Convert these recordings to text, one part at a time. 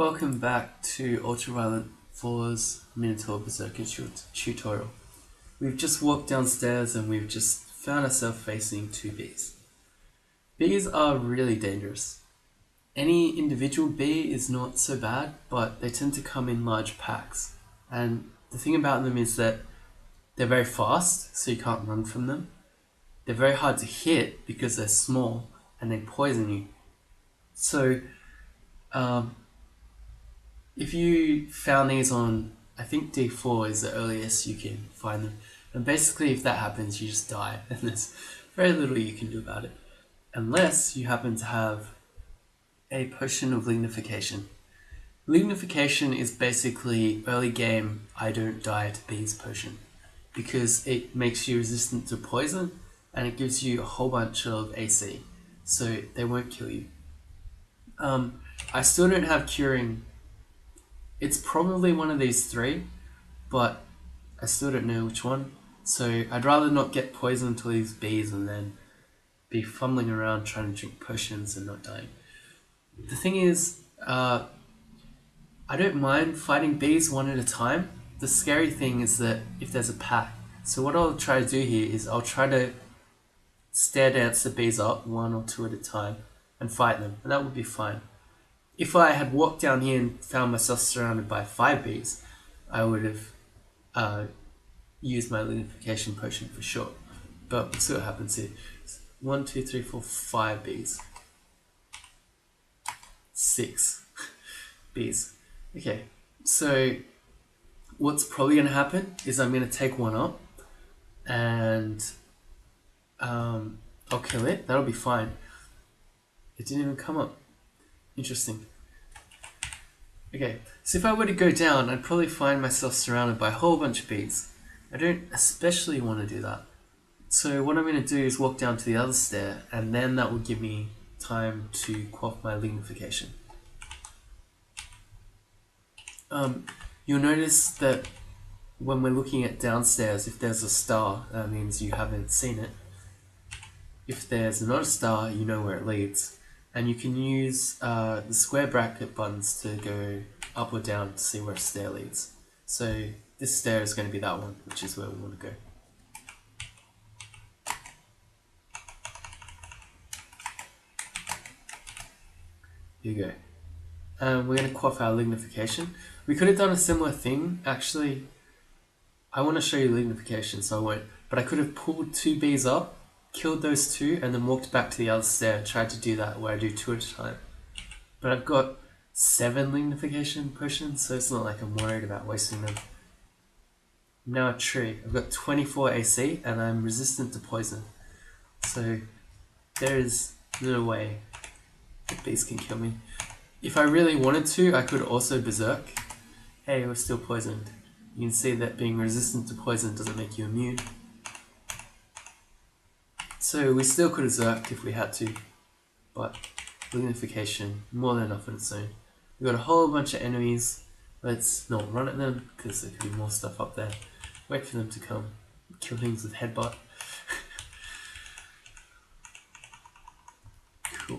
Welcome back to Ultraviolet 4's Minotaur Berserker tutorial. We've just walked downstairs and we've just found ourselves facing two bees. Bees are really dangerous. Any individual bee is not so bad, but they tend to come in large packs. And the thing about them is that they're very fast, so you can't run from them. They're very hard to hit because they're small and they poison you. So, if you found these on, I think D4 is the earliest you can find them. And basically if that happens, you just die. And there's very little you can do about it. Unless you happen to have a potion of lignification. Lignification is basically early game I don't die to bees potion. Because it makes you resistant to poison and it gives you a whole bunch of AC. So they won't kill you. I still don't have curing. It's probably one of these three, but I still don't know which one. So I'd rather not get poisoned to these bees and then be fumbling around trying to drink potions and not dying. The thing is, I don't mind fighting bees one at a time. The scary thing is that if there's a pack. So what I'll try to do here is I'll try to stare dance the bees up one or two at a time and fight them, and that would be fine. If I had walked down here and found myself surrounded by 5 bees, I would have used my lignification potion for sure. But we'll see what happens here. 1, 2, 3, 4, 5 bees. 6 bees. Okay, so what's probably going to happen is I'm going to take one up and I'll kill it. That'll be fine. It didn't even come up. Interesting. Okay, so if I were to go down, I'd probably find myself surrounded by a whole bunch of bees. I don't especially want to do that. So what I'm going to do is walk down to the other stair, and then that will give me time to quaff my lignification. You'll notice that when we're looking at downstairs, if there's a star, that means you haven't seen it. If there's not a star, you know where it leads. And you can use the square bracket buttons to go up or down to see where a stair leads. So this stair is going to be that one, which is where we want to go. Here you go. We're going to quaff our lignification. We could have done a similar thing. Actually, I want to show you lignification, so I won't. But I could have pulled 2 bees up, killed those 2, and then walked back to the other stair and tried to do that where I do 2 at a time. But I've got 7 lignification potions, so it's not like I'm worried about wasting them. I'm now a tree. I've got 24 AC and I'm resistant to poison. So there is no way that bees can kill me. If I really wanted to, I could also Berserk. Hey, we're still poisoned. You can see that being resistant to poison doesn't make you immune. So we still could have Zerked if we had to, but lignification, more than enough on its own. We've got a whole bunch of enemies. Let's not run at them, because there could be more stuff up there. Wait for them to come. Kill things with headbutt. Cool.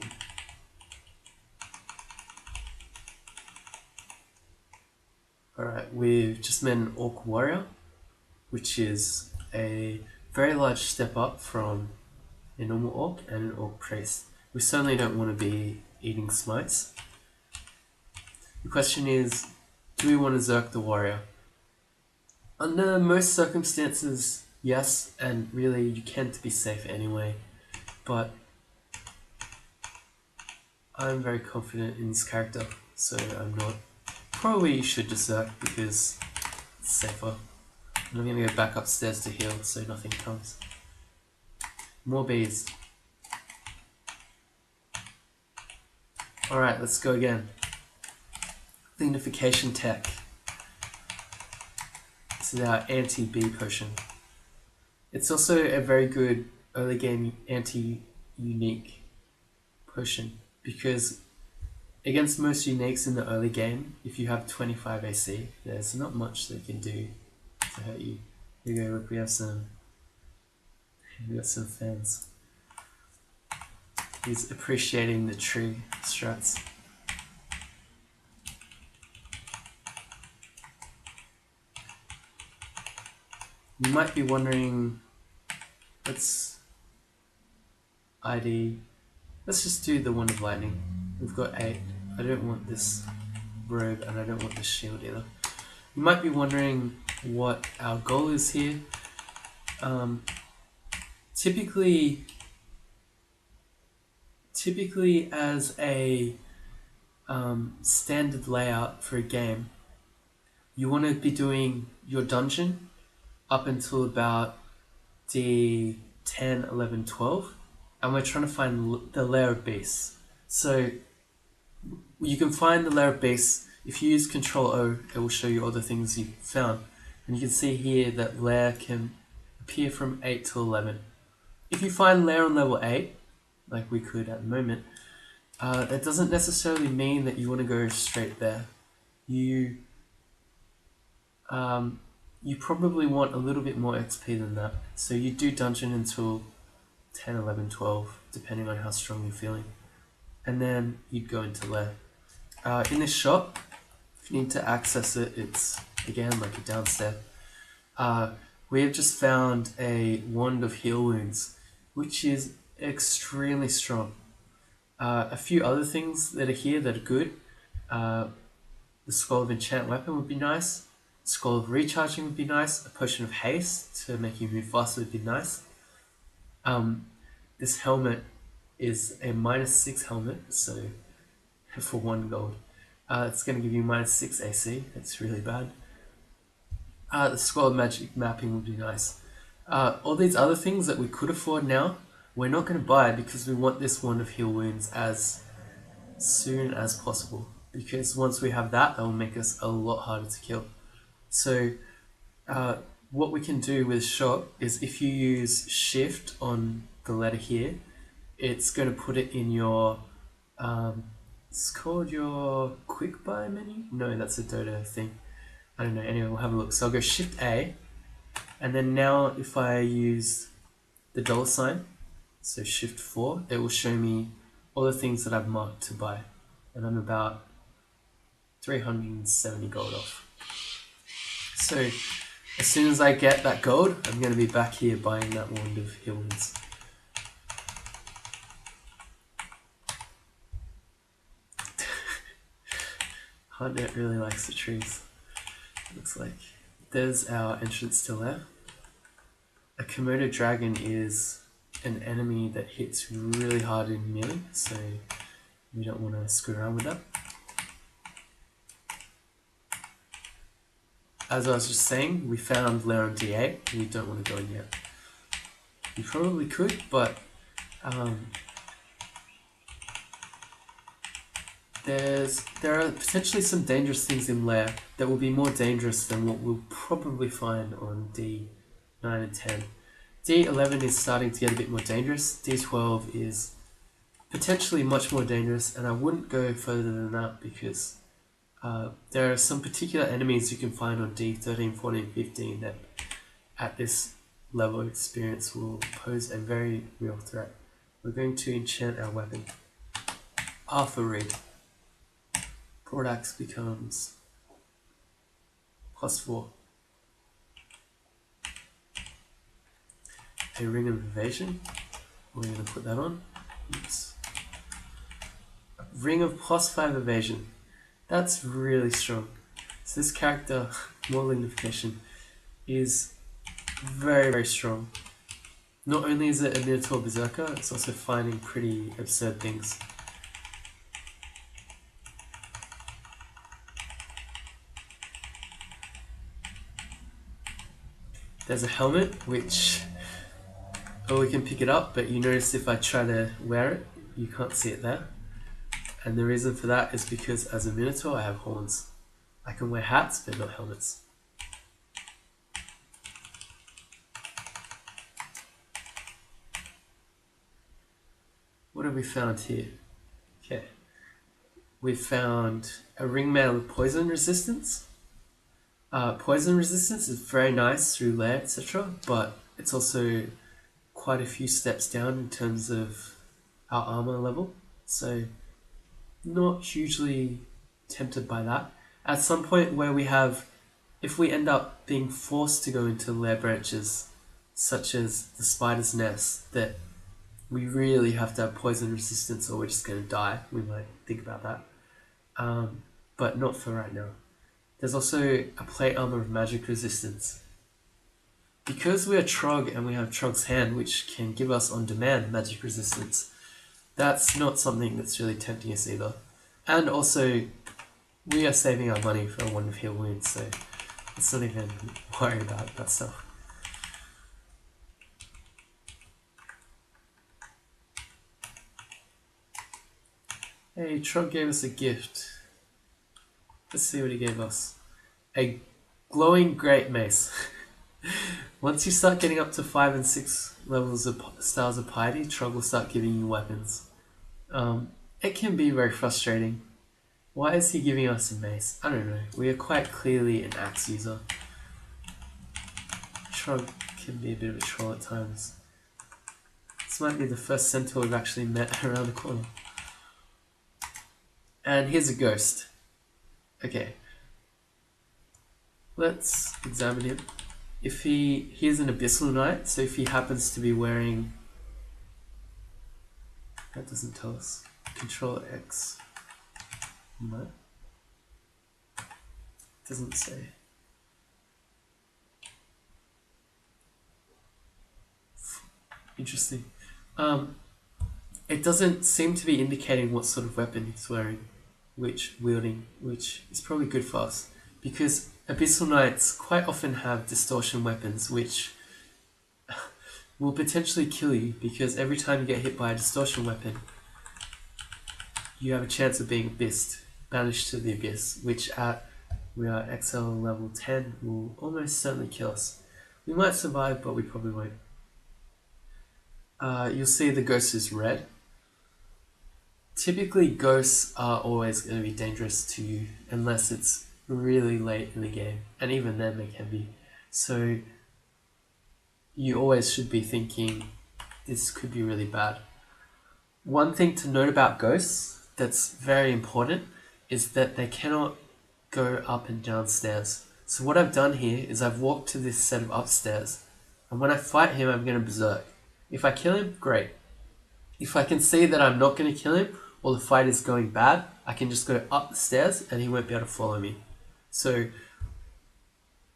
Alright, we've just met an Orc Warrior, which is a very large step up from a normal Orc and an Orc Priest. We certainly don't want to be eating smites. The question is, do we want to Zerk the Warrior? Under most circumstances, yes, and really you can to be safe anyway, but I'm very confident in this character, so I'm not. Probably you should just Zerk because it's safer. And I'm going to go back upstairs to heal so nothing comes. More bees. Alright, let's go again. Lignification tech. This is our anti-bee potion. It's also a very good early game anti-unique potion because against most uniques in the early game, if you have 25 AC, there's not much they can do to hurt you. Here we go, look, we got some fans. He's appreciating the tree strats. You might be wondering, let's ID, let's just do the Wand of Lightning. We've got 8. I don't want this robe and I don't want this shield either. You might be wondering what our goal is here. Typically as a standard layout for a game, you want to be doing your dungeon up until about D 10, 11, 12, and we're trying to find the layer of beasts. So you can find the layer of beasts if you use Control O. It will show you all the things you found, and you can see here that layer can appear from 8 to 11. If you find layer on level 8, like we could at the moment, that doesn't necessarily mean that you want to go straight there. You probably want a little bit more XP than that. So you do dungeon until 10, 11, 12, depending on how strong you're feeling. And then you'd go into lair. In this shop, if you need to access it, it's again like a down step. We have just found a Wand of Heal Wounds, which is extremely strong. A few other things that are here that are good. The Scroll of Enchant Weapon would be nice. Scroll of Recharging would be nice. A Potion of Haste to make you move faster would be nice. This helmet is a -6 helmet, so for 1 gold. It's going to give you -6 AC. That's really bad. The Scroll of Magic Mapping would be nice. All these other things that we could afford now, we're not going to buy because we want this Wand of Heal Wounds as soon as possible. Because once we have that, that will make us a lot harder to kill. So what we can do with shop is if you use shift on the letter here, it's going to put it in your, it's called your quick buy menu? No, that's a Dota thing. I don't know, anyway, we'll have a look. So I'll go shift A, and then now if I use the $, so shift 4, it will show me all the things that I've marked to buy. And I'm about 370 gold off. So as soon as I get that gold, I'm going to be back here buying that Wand of Heal Wounds. Hardnet really likes the trees. Looks like there's our entrance to there. A Komodo dragon is an enemy that hits really hard in melee, so we don't want to screw around with that. As I was just saying, we found lair on D8. We don't want to go in yet. You probably could, but there are potentially some dangerous things in lair that will be more dangerous than what we'll probably find on D9 and 10. D11 is starting to get a bit more dangerous. D12 is potentially much more dangerous, and I wouldn't go further than that because there are some particular enemies you can find on D13, 14, 15 that at this level of experience will pose a very real threat. We're going to enchant our weapon. Alpha Rig. Broad Axe becomes +4. A Ring of Evasion. We're going to put that on. Oops. A Ring of +5 Evasion. That's really strong. So this character, more Lignification, is very, very strong. Not only is it a Minotaur Berserker, it's also finding pretty absurd things. There's a helmet, which, we can pick it up, but you notice if I try to wear it, you can't see it there. And the reason for that is because as a Minotaur, I have horns. I can wear hats, but not helmets. What have we found here? Okay. We've found a ringmail with poison resistance. Poison resistance is very nice through lair, etc., but it's also quite a few steps down in terms of our armor level, so not hugely tempted by that. At some point where we have if we end up being forced to go into lair branches, such as the spider's nest, that we really have to have poison resistance or we're just going to die, we might think about that. But not for right now. There's also a plate armor of magic resistance. Because we are Trog and we have Trog's Hand, which can give us on-demand magic resistance, that's not something that's really tempting us either. And also, we are saving our money for a Wand of Heal Wounds, so let's not even worry about that stuff. Hey, Trog gave us a gift. Let's see what he gave us. A glowing great mace. Once you start getting up to 5 and 6 levels of styles of piety, Trog will start giving you weapons. It can be very frustrating. Why is he giving us a mace? I don't know. We are quite clearly an axe user. Trog can be a bit of a troll at times. This might be the first centaur we've actually met around the corner. And here's a ghost. Okay. Let's examine him. If he's an Abyssal Knight, so if he happens to be wearing... That doesn't tell us. Control X. No. Doesn't say. Interesting. It doesn't seem to be indicating what sort of weapon he's wearing, which is probably good for us, because Abyssal Knights quite often have distortion weapons, which will potentially kill you, because every time you get hit by a distortion weapon, you have a chance of being abyssed, banished to the abyss, which we are XL level 10 will almost certainly kill us. We might survive, but we probably won't. You'll see the ghost is red. Typically, ghosts are always going to be dangerous to you unless it's really late in the game, and even then they can be. So you always should be thinking this could be really bad. One thing to note about ghosts that's very important is that they cannot go up and down stairs. So what I've done here is I've walked to this set of upstairs, and when I fight him, I'm going to berserk. If I kill him, great. If I can see that I'm not going to kill him, or the fight is going bad, I can just go up the stairs and he won't be able to follow me. So,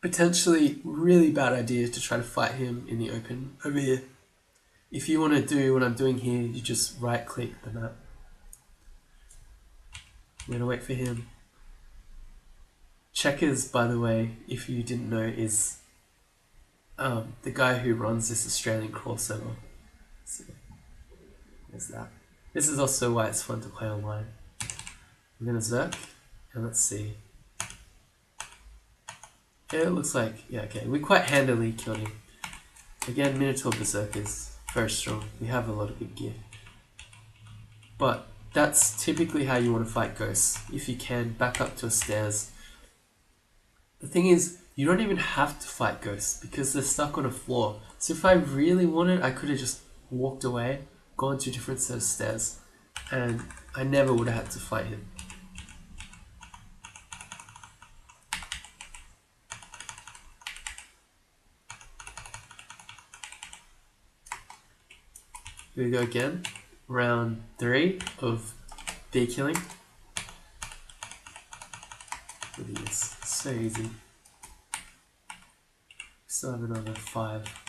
potentially really bad idea to try to fight him in the open over here. If you want to do what I'm doing here, you just right click the map. I'm going to wait for him. Checkers, by the way, if you didn't know, is the guy who runs this Australian crawl server. So, there's that. This is also why it's fun to play online. I'm going to Zerk, and let's see. Yeah, it looks like, yeah, okay, we quite handily killed him. Again, Minotaur Berserker is very strong. We have a lot of good gear. But that's typically how you want to fight ghosts. If you can, back up to a stairs. The thing is, you don't even have to fight ghosts because they're stuck on a floor. So if I really wanted, I could have just walked away, gone to a different set of stairs, and I never would have had to fight him. Here we go again, round 3 of bee killing. Look at this, so easy. Still have another 5.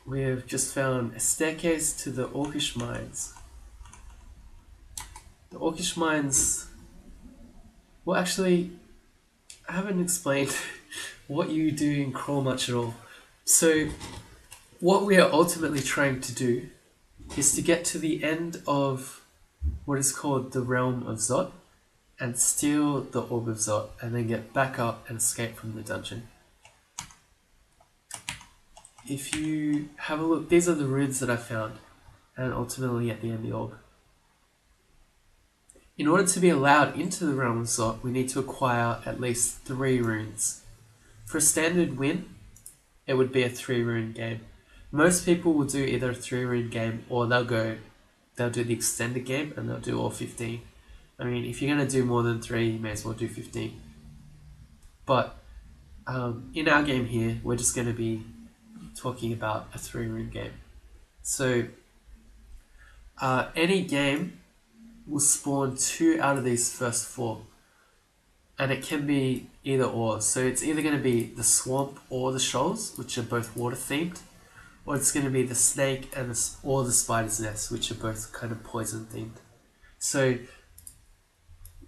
We have just found a staircase to the Orcish Mines. The Orcish Mines... Well, actually, I haven't explained what you do in Crawl much at all. So, what we are ultimately trying to do is to get to the end of what is called the Realm of Zot and steal the Orb of Zot and then get back up and escape from the dungeon. If you have a look, these are the runes that I found, and ultimately at the end the orb. In order to be allowed into the Realm of Zot, we need to acquire at least 3 runes. For a standard win, it would be a 3 rune game. Most people will do either a 3 rune game or they'll do the extended game and they'll do all 15. I mean, if you're going to do more than 3, you may as well do 15. But in our game here, we're just going to be talking about a 3-rune game. So any game will spawn 2 out of these first 4. And it can be either or. So it's either going to be the swamp or the shoals, which are both water themed, or it's going to be the snake and or the spider's nest, which are both kind of poison themed. So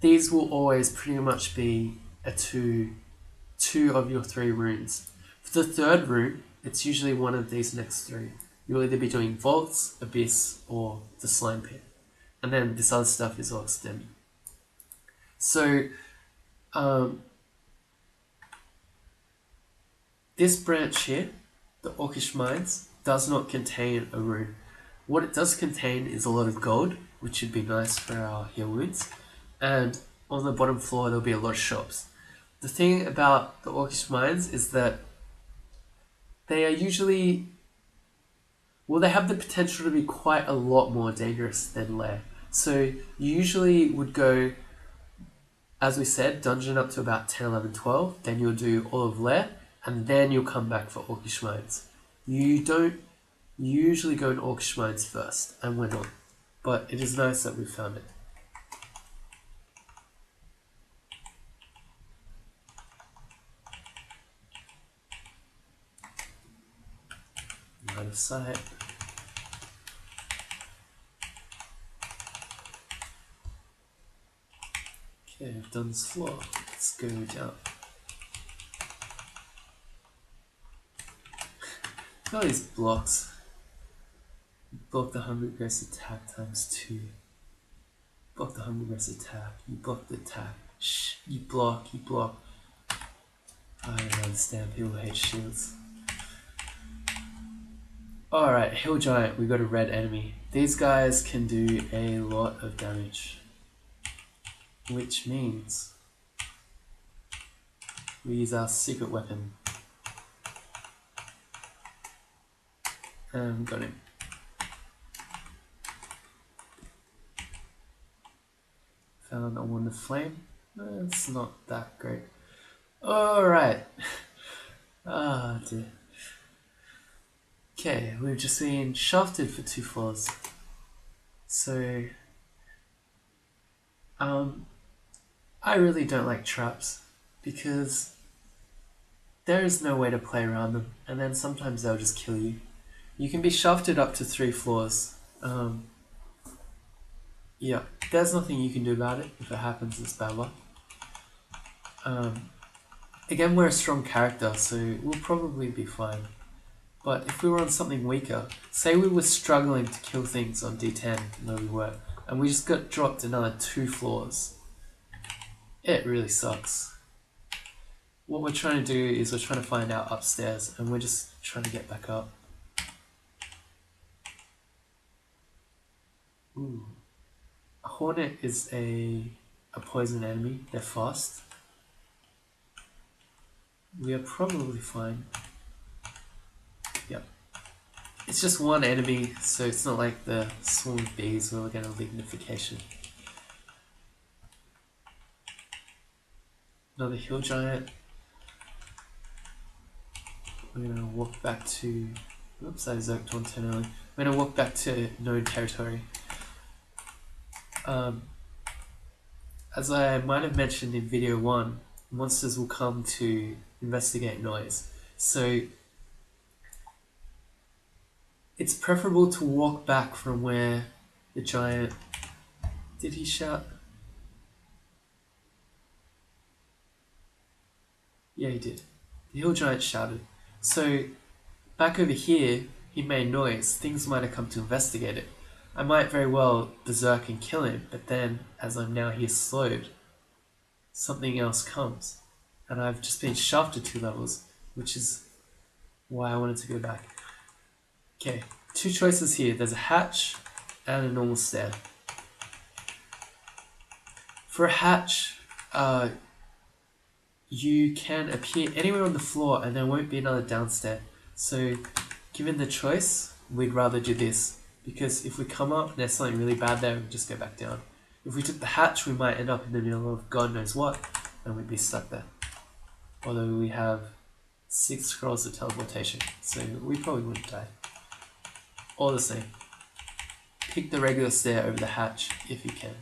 these will always pretty much be a two of your 3 runes. For the 3rd rune, it's usually one of these next 3. You'll either be doing vaults, abyss, or the slime pit. And then this other stuff is all extended. So this branch here, the Orcish Mines, does not contain a rune. What it does contain is a lot of gold, which would be nice for our heal wounds, and on the bottom floor there'll be a lot of shops. The thing about the Orcish Mines is that they are usually, well, they have the potential to be quite a lot more dangerous than Lair. So you usually would go, as we said, dungeon up to about 10, 11, 12, then you'll do all of Lair, and then you'll come back for Orcish Mines. You don't usually go in Orcish Mines first, and we're not. But it is nice that we found it. Line of sight. Okay, I've done this floor. Let's go down. All these blocks. You block the Hungry Grace attack times 2. Block the Hungry Grace attack. You block the attack. Shh. You block. I don't understand. People hate shields. Alright, Hill Giant. We got a red enemy. These guys can do a lot of damage. Which means we use our secret weapon. And got him. Found a Wand of Flame. It's not that great. Alright. Ah, dear. Okay, we've just been shafted for 2 floors. So, I really don't like traps because there is no way to play around them, and then sometimes they'll just kill you. You can be shafted up to 3 floors. Yeah, there's nothing you can do about it. If it happens, it's bad luck. Again, we're a strong character, so we'll probably be fine. But if we were on something weaker, say we were struggling to kill things on D10, where we were, and we just got dropped another 2 floors, it really sucks. What we're trying to do is we're trying to find out upstairs, and we're just trying to get back up. Ooh. A Hornet is a poison enemy. They're fast. We are probably fine. Yep. It's just one enemy, so it's not like the swarm of bees where we're going to lignification. Another Hill Giant. We're going to walk back to... Oops, I zerked one turn early. We're going to walk back to known territory. As I might have mentioned in video 1, monsters will come to investigate noise. So it's preferable to walk back from where the giant... Did he shout? Yeah, he did. The hill giant shouted. So back over here, he made noise. Things might have come to investigate it. I might very well berserk and kill him, but then, as I'm now here slowed, something else comes. And I've just been shafted 2 levels, which is why I wanted to go back. Okay, 2 choices here. There's a hatch and a normal stair. For a hatch, you can appear anywhere on the floor and there won't be another downstair. So, given the choice, we'd rather do this. Because if we come up and there's something really bad there, we just go back down. If we took the hatch, we might end up in the middle of God knows what, and we'd be stuck there. Although we have 6 scrolls of teleportation, so we probably wouldn't die. All the same, pick the regular stair over the hatch if you can.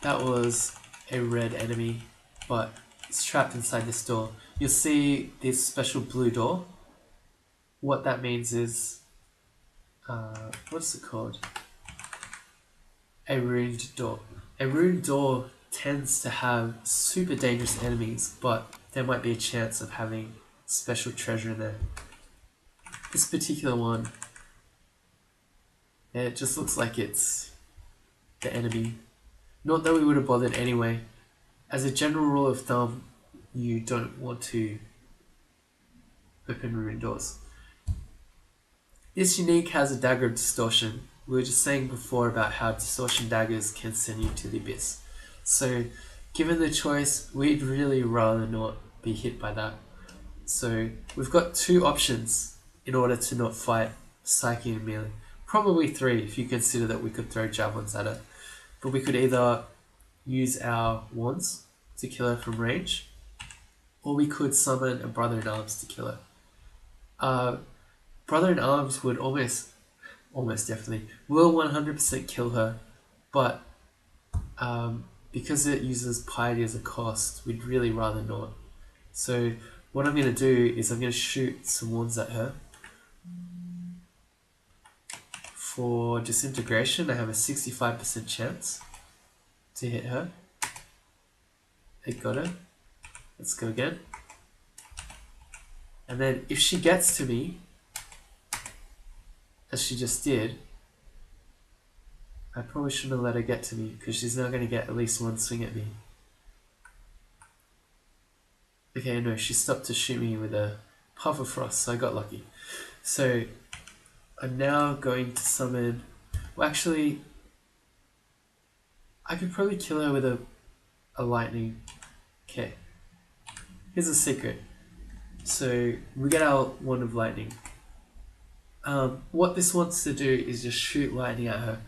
That was a red enemy, but it's trapped inside this door. You'll see this special blue door. What that means is, what's it called? A ruined door. A ruined door tends to have super dangerous enemies, but there might be a chance of having special treasure in there. This particular one, it just looks like it's the enemy. Not that we would have bothered anyway. As a general rule of thumb, you don't want to open ruined doors. This unique has a dagger of distortion. We were just saying before about how distortion daggers can send you to the abyss. So, given the choice, we'd really rather not be hit by that. So, we've got 2 options in order to not fight Psyche and melee. Probably 3 if you consider that we could throw javelins at her. But we could either use our wands to kill her from range, or we could summon a brother-in-arms to kill her. Brother-in-arms would almost definitely, will 100% kill her, but because it uses piety as a cost, we'd really rather not. So what I'm going to do is I'm going to shoot some wands at her. For disintegration, I have a 65% chance to hit her. I got her. Let's go again. And then if she gets to me, as she just did, I probably shouldn't have let her get to me because she's now going to get at least 1 swing at me. Okay, no, she stopped to shoot me with a puff of frost, so I got lucky. So I'm now going to summon... Well, actually, I could probably kill her with a lightning. Okay. Here's a secret. So we get our wand of lightning. What this wants to do is just shoot lightning at her.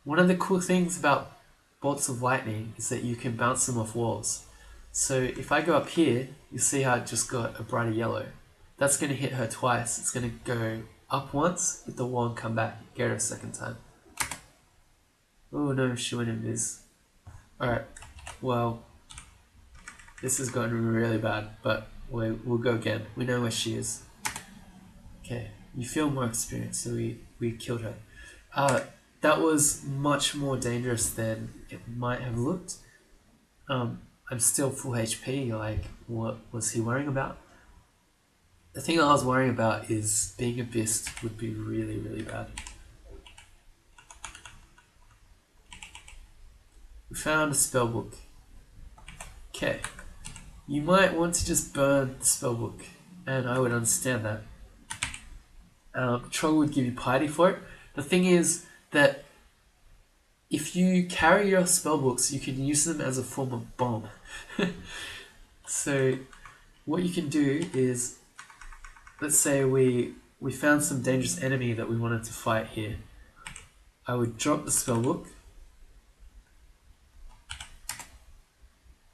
One of the cool things about bolts of lightning is that you can bounce them off walls. So if I go up here, you'll see how it just got a brighter yellow. That's going to hit her twice. It's going to go up once, hit the wall and come back, get her a second time. Oh no, she went invis. Alright, well, this has gotten really bad, but we'll go again. We know where she is. Okay, you feel more experienced, so we killed her. That was much more dangerous than it might have looked. I'm still full HP, like, what was he worrying about? The thing I was worrying about is being abyssed would be really, really bad. We found a spellbook. Okay. You might want to just burn the spellbook, and I would understand that. Troll would give you piety for it. The thing is that if you carry your spellbooks, you can use them as a form of bomb. So what you can do is, let's say we found some dangerous enemy that we wanted to fight here. I would drop the spellbook.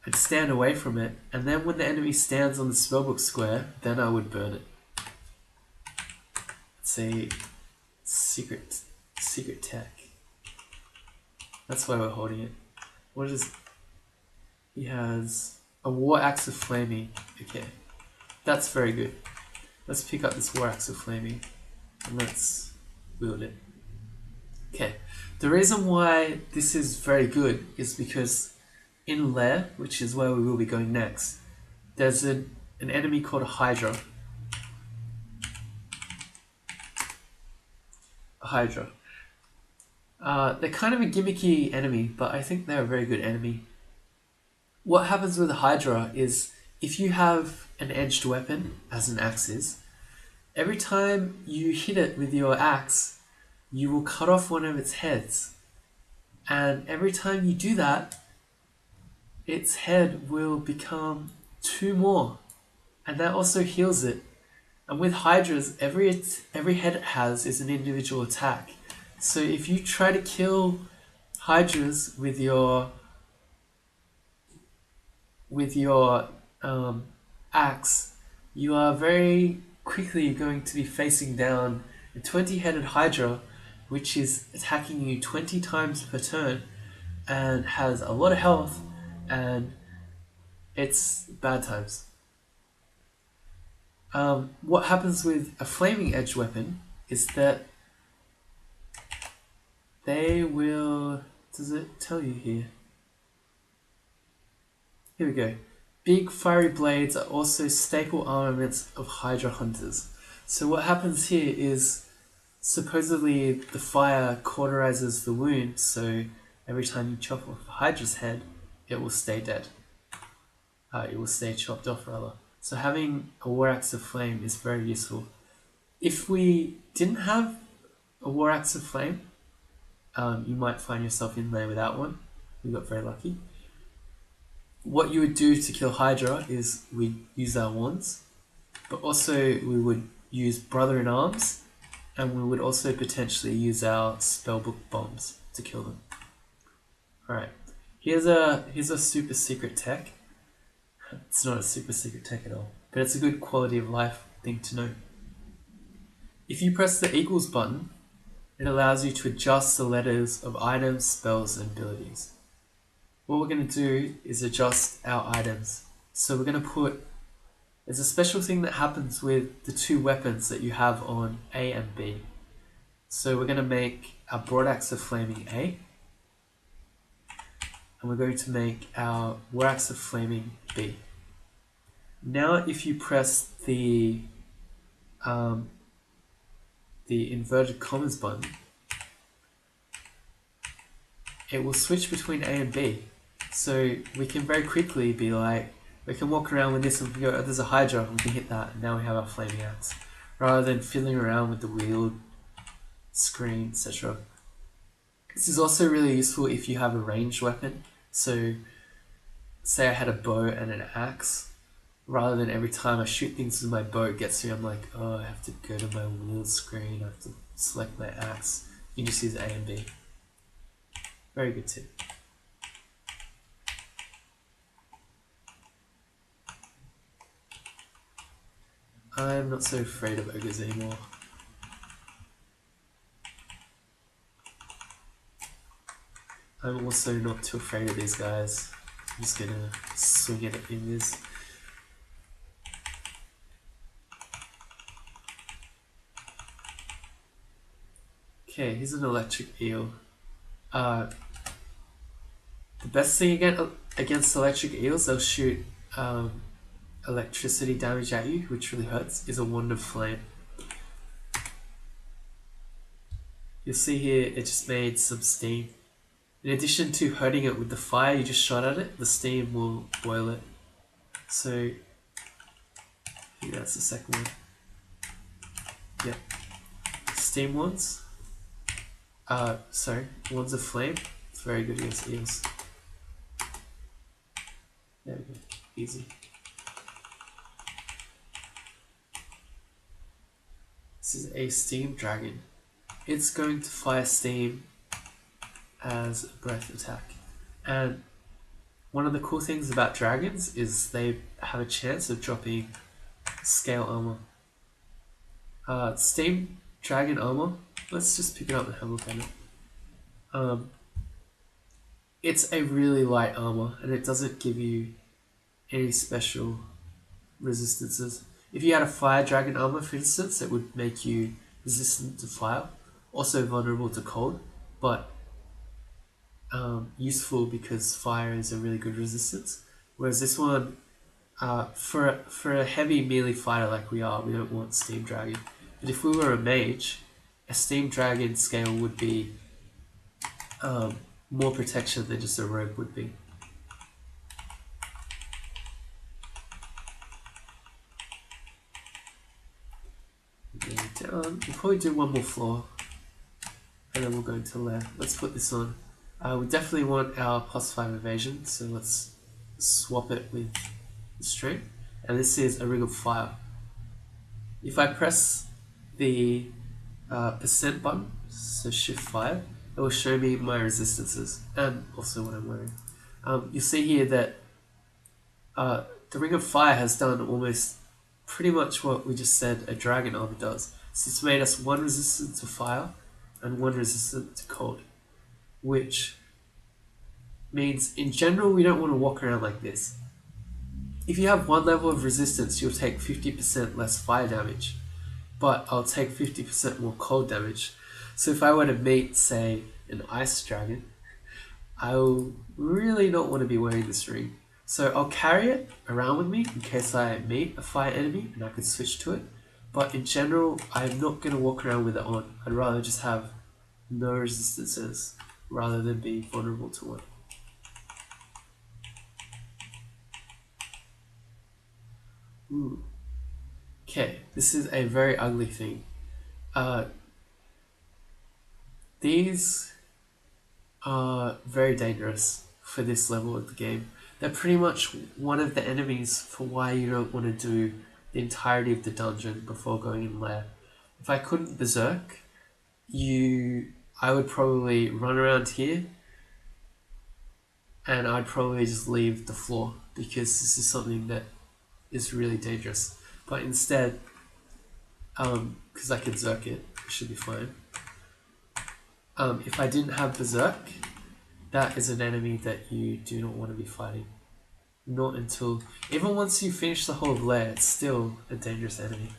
I'd stand away from it, and then when the enemy stands on the spellbook square, then I would burn it. Let's say secret tech. That's why we're holding it. What is... He has a war axe of flaming. Okay, that's very good. Let's pick up this war axe of flaming and let's wield it. Okay, the reason why this is very good is because in Lair, which is where we will be going next, there's an enemy called a Hydra. A Hydra. They're kind of a gimmicky enemy, but I think they're a very good enemy. What happens with a Hydra is if you have an edged weapon, as an axe is, every time you hit it with your axe, you will cut off one of its heads. And every time you do that, its head will become 2 more. And that also heals it. And with Hydras, every head it has is an individual attack. So if you try to kill Hydras with your axe, you are very quickly going to be facing down a 20-headed Hydra, which is attacking you 20 times per turn and has a lot of health, and it's bad times. What happens with a flaming edge weapon is that they will... Does it tell you here? Here we go. Big fiery blades are also staple armaments of Hydra hunters. So what happens here is supposedly the fire cauterizes the wound, so every time you chop off a Hydra's head, it will stay dead. It will stay chopped off rather. So having a War Axe of Flame is very useful. If we didn't have a War Axe of Flame, you might find yourself in there without one. We got very lucky. What you would do to kill Hydra is we'd use our wands, but also we would use Brother in Arms, and we would also potentially use our spellbook bombs to kill them. Alright, here's a super secret tech. It's not a super secret tech at all, but it's a good quality of life thing to know. If you press the equals button, it allows you to adjust the letters of items, spells, and abilities. What we're going to do is adjust our items. So we're going to put... There's a special thing that happens with the two weapons that you have on A and B. So we're going to make our Broadaxe of Flaming A. And we're going to make our War Axe of Flaming B. Now if you press the inverted commas button, it will switch between A and B. So we can very quickly be like, we can walk around with this and we go, oh, there's a Hydra, and we can hit that, and now we have our Flaming Axe. Rather than fiddling around with the wheel, screen, etc. This is also really useful if you have a ranged weapon. So say I had a bow and an axe, rather than every time I shoot things with my bow it gets me, I'm like, oh, I have to go to my wheel screen, I have to select my axe. You can just use A and B. Very good tip. I'm not so afraid of ogres anymore. I'm also not too afraid of these guys. I'm just gonna swing it at fingers. Okay, here's an electric eel. The best thing against electric eels, they'll shoot electricity damage at you, which really hurts, is a Wand of Flame. You'll see here it just made some steam. In addition to hurting it with the fire you just shot at it, the steam will boil it. So, I think that's the second one. Yep. Steam wands. Wands of Flame. It's very good against eels. There we go. Easy. This is a steam dragon. It's going to fire steam as a breath attack. And one of the cool things about dragons is they have a chance of dropping scale armor. Steam dragon armor, let's just pick it up and have a look at it. It's a really light armor and it doesn't give you any special resistances. If you had a fire dragon armor, for instance, it would make you resistant to fire, also vulnerable to cold, but useful because fire is a really good resistance. Whereas this one, for a heavy melee fighter like we are, we don't want Steam Dragon. But if we were a mage, a Steam Dragon scale would be more protection than just a rogue would be. We'll probably do one more floor and then we'll go into lair. Let's put this on. We definitely want our +5 evasion, so let's swap it with the strength. And this is a Ring of Fire. If I press the percent button, so shift 5, it will show me my resistances and also what I'm wearing. You see here that the Ring of Fire has done almost pretty much what we just said a dragon armor does. So it's made us 1 resistant to fire and 1 resistant to cold, which means in general we don't want to walk around like this. If you have 1 level of resistance, you'll take 50% less fire damage, but I'll take 50% more cold damage. So if I were to meet, say, an ice dragon, I'll really not want to be wearing this ring. So I'll carry it around with me in case I meet a fire enemy and I can switch to it. But in general, I'm not going to walk around with it on. I'd rather just have no resistances rather than be vulnerable to one. Ooh. Okay, this is a very ugly thing. These are very dangerous for this level of the game. They're pretty much one of the enemies for why you don't want to do the entirety of the dungeon before going in lair. If I couldn't Berserk, I would probably run around here and I'd probably just leave the floor because this is something that is really dangerous. But instead, because I can Berserk it should be fine. If I didn't have Berserk, that is an enemy that you do not want to be fighting. Not until... Even once you finish the whole lair, it's still a dangerous enemy.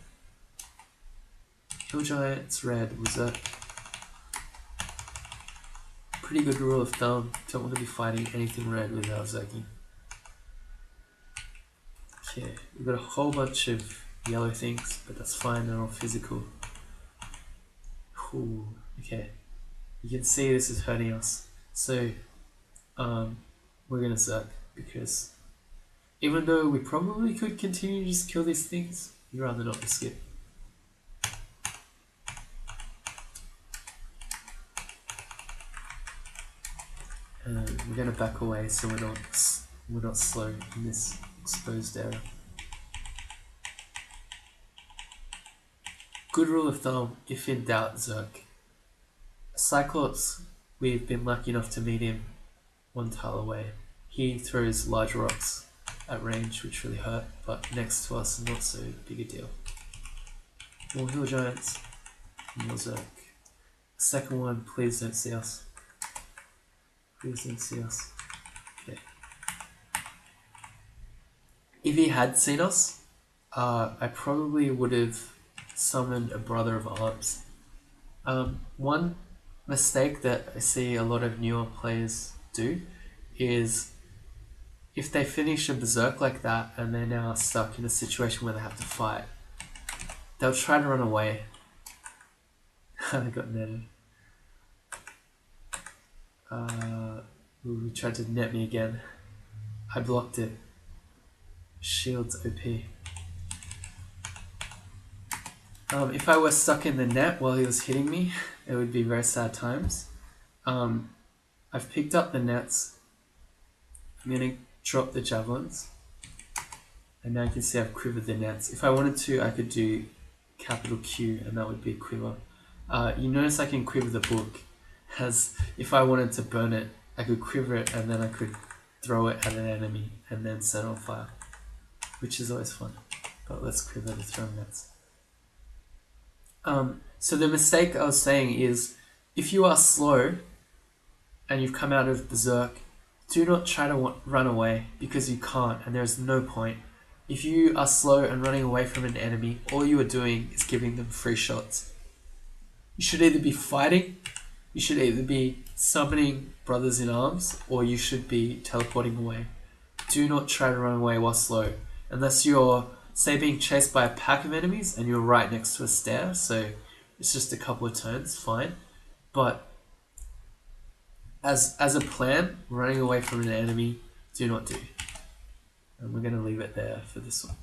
Kill Giants, red, Berserk. Pretty good rule of thumb, don't want to be fighting anything red without Berserking. Okay, we've got a whole bunch of yellow things, but that's fine, they're all physical. Ooh, okay. You can see this is hurting us. So, we're gonna Berserk because even though we probably could continue to just kill these things, you'd rather not risk it. We're gonna back away so we're not slow in this exposed area. Good rule of thumb, if in doubt, Berserk. Cyclops, we've been lucky enough to meet him 1 tile away. He throws large rocks at range, which really hurt, but next to us, not so big a deal. More hill giants, more Berserk. Second one, please don't see us. Please don't see us. Okay. If he had seen us, I probably would have summoned a Brother of Arms. One mistake that I see a lot of newer players do is if they finish a Berserk like that and they're now stuck in a situation where they have to fight, they'll try to run away. I got netted. He tried to net me again. I blocked it. Shield's OP. If I was stuck in the net while he was hitting me, it would be very sad times. I've picked up the nets. I'm going to drop the javelins. And now you can see I've quivered the nets. If I wanted to, I could do capital Q and that would be quiver. You notice I can quiver the book. As if I wanted to burn it, I could quiver it and then I could throw it at an enemy and then set it on fire. Which is always fun. But let's quiver the throwing nets. So the mistake I was saying is, if you are slow and you've come out of Berserk, do not try to run away because you can't and there's no point. If you are slow and running away from an enemy, all you are doing is giving them free shots. You should either be fighting, you should either be summoning brothers in arms, or you should be teleporting away. Do not try to run away while slow, unless you're, say, being chased by a pack of enemies and you're right next to a stair, so it's just a couple of turns, fine. But as a plan, running away from an enemy, do not do. And we're going to leave it there for this one.